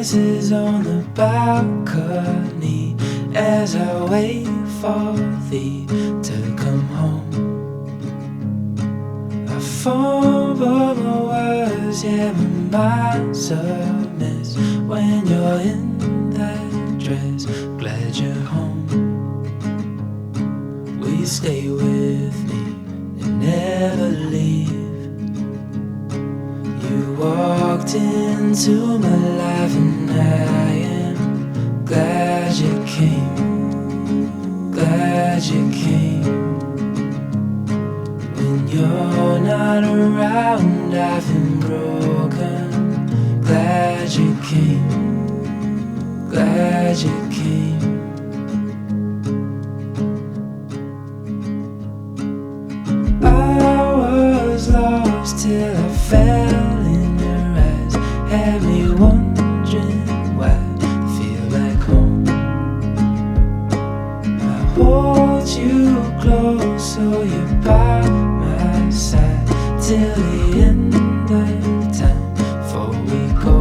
faces on the balcony as I wait for thee to come home. I fumble my words, yeah, my mind's a mess when you're in that dress. Glad you're home. Will you stay with me and never leave? You walked into my life and I am glad you came, glad you came. When you're not around I've been broken, glad you came, glad you came. I was lost till I fell in your eyes, had me wondering why I feel like home. I hold you close so you're by my side till the end of time before we go.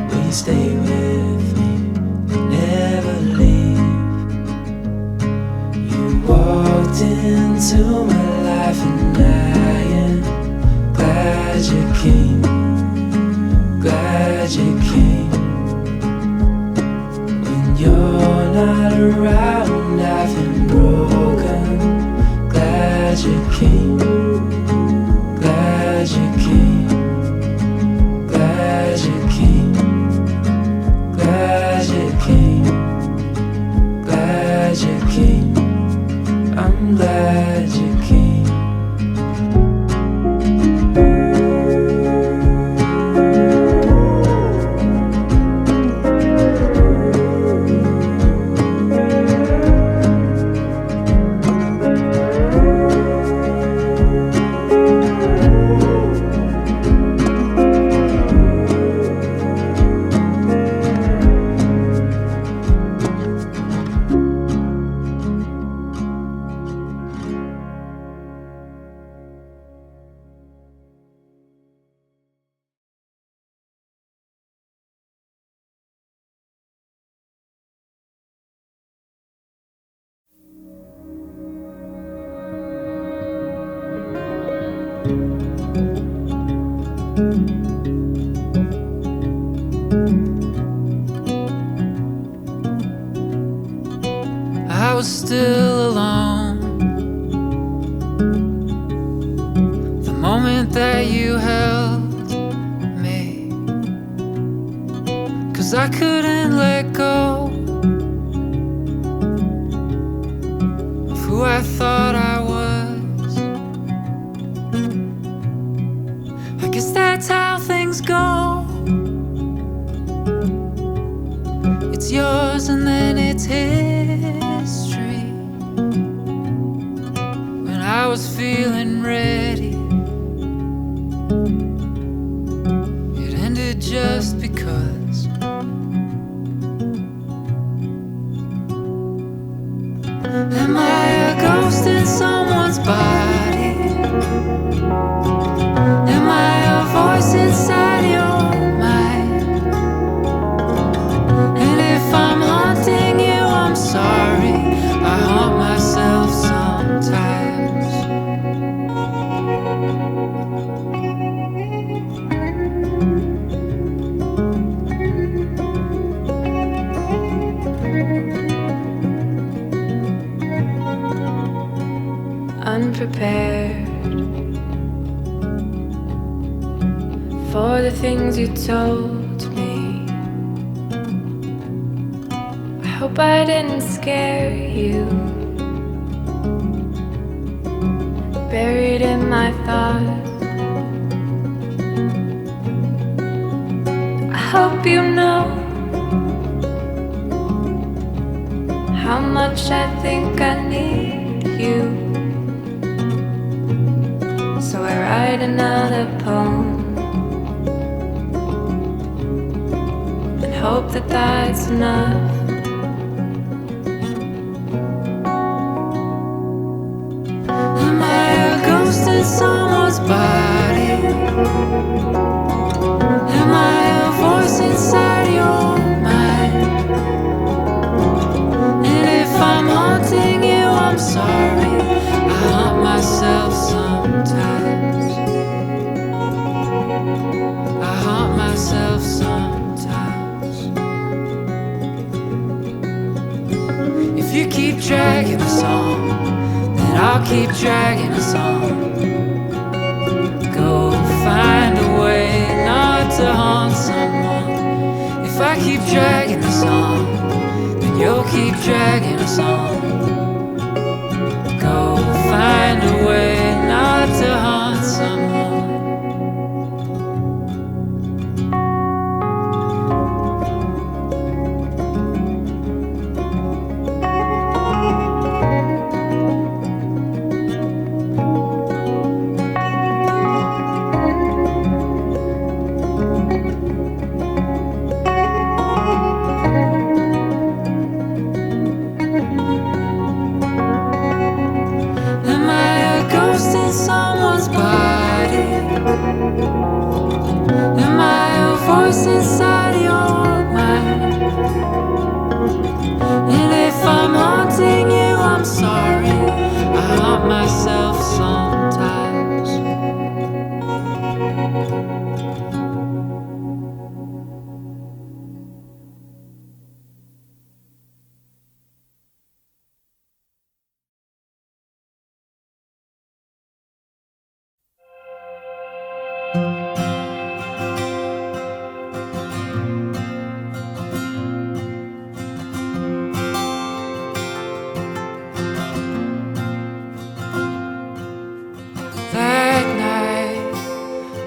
Will you stay with me and never leave? You walked into my life and I am glad you came, glad you came. When you're not around I've been broken, glad you came, glad you came, glad you came, glad you came, glad you came. I'm glad you came. I was still alone the moment that you held me, 'cause I couldn't let go of who I thought I was. I guess that's how things go. It's yours and then it's history. When I was feeling ready, it ended just because. Am I a ghost in someone's body? Am I a voice inside your mind? And if I'm haunting you, I'm sorry. I haunt myself sometimes. Unprepared for the things you told me. I hope I didn't scare you. Buried in my thoughts, I hope you know how much I think I need you. So I write another poem and hope that that's enough. Am I a ghost in someone's body? Am I a If you keep dragging us on, then I'll keep dragging us on. Go find a way not to haunt someone. If I keep dragging us on, then you'll keep dragging us on. Go find a way not to haunt someone. Inside your mind, and if I'm haunting you, I'm sorry. I haunt myself sometimes.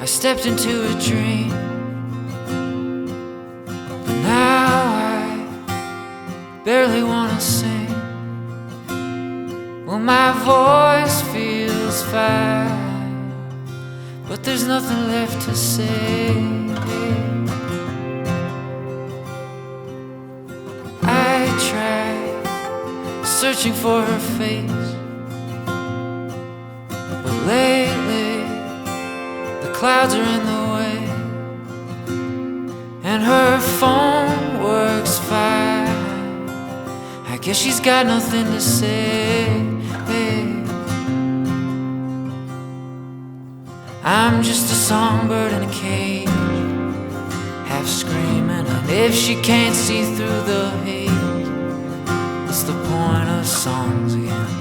Stepped into a dream, but now I barely wanna sing. Well, my voice feels fine, but there's nothing left to say. I tried searching for her face, but lately clouds are in the way, and her phone works fine. I guess she's got nothing to say. I'm just a songbird in a cage, half screaming, and if she can't see through the haze, what's the point of songs again?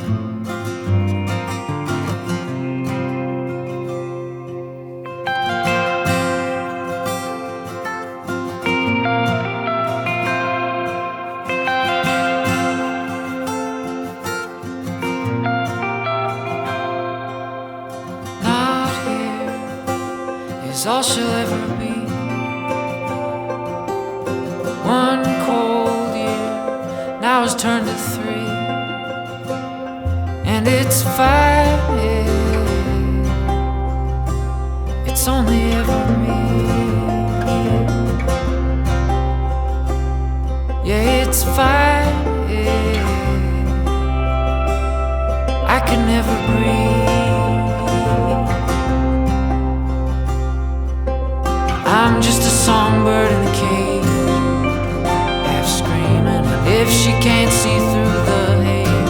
All she'll ever be. One cold year now has turned to 3, and it's 5. It's only ever me. Yeah, it's 5. I can never breathe. I'm just a songbird in a cage, half screaming, and if she can't see through the haze,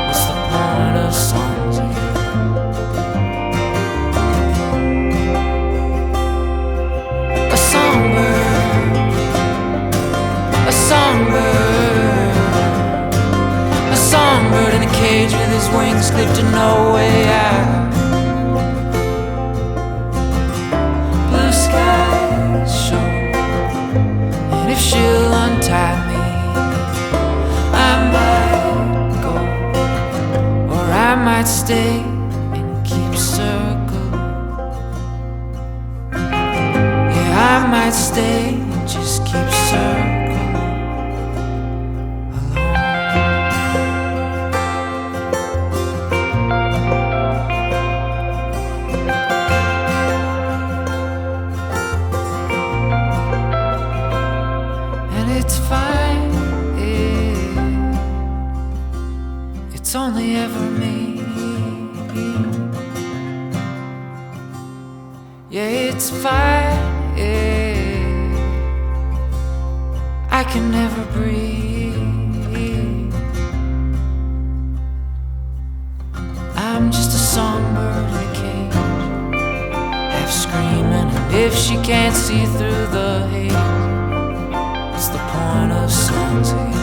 what's the point of songs again? A songbird, a songbird, a songbird in a cage with his wings clipped to no way out. And if she'll untie me, I might go, or I might stay and keep circle. Yeah, I might stay and just keep circle. It's only ever me. Yeah, it's 5. I can never breathe. I'm just a songbird in a cage, half screaming, and if she can't see through the haze, what's the point of songs again?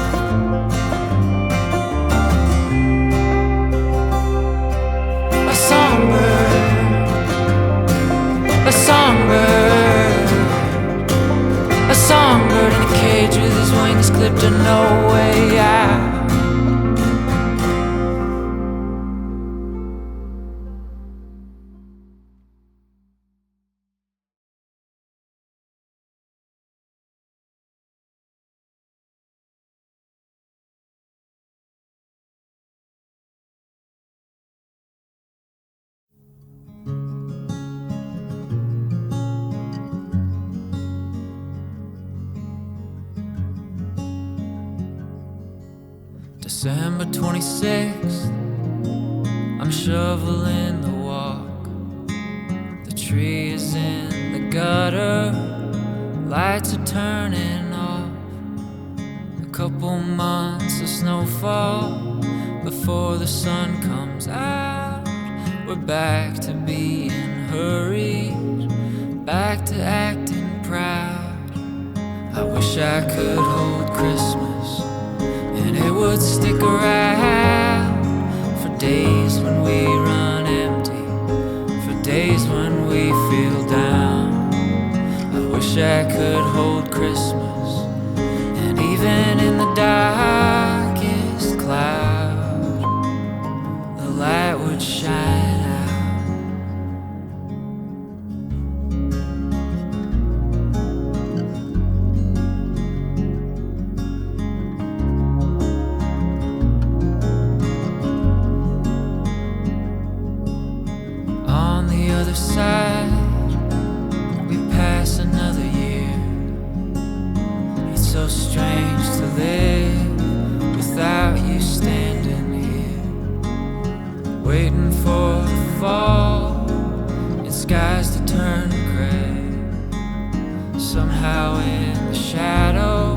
December 26th, I'm shoveling the walk. The tree is in the gutter, lights are turning off. A couple months of snowfall before the sun comes out. We're back to being hurried, back to acting proud. I wish I could hold Christmas and it would stick around for days when we run empty, for days when we feel down. I wish I could hold Christmas, and even in the darkest cloud, the light would shine out. Side, we pass another year. It's so strange to live without you standing here, waiting for the fall and skies to turn gray. Somehow in the shadow,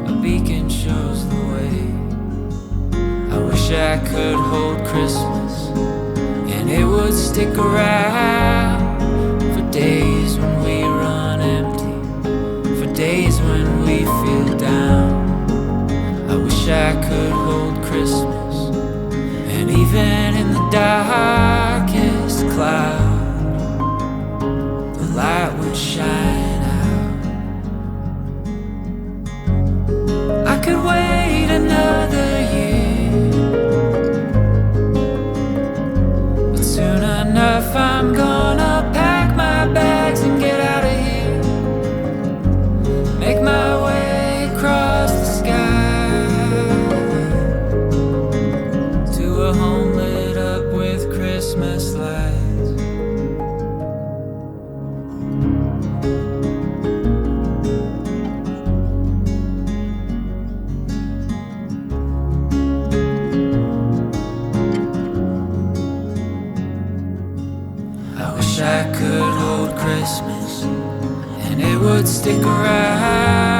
a beacon shows the way. I wish I could hold Christmas and it would stick around for days when we run empty, for days when we feel down. I wish I could hold Christmas, and even in the darkest cloud, the light would shine out. I could wait another year, soon enough I'm gonna pack my bags and get out of here, make my way across the sky to a home lit up with Christmas lights. I could hold Christmas and it would stick around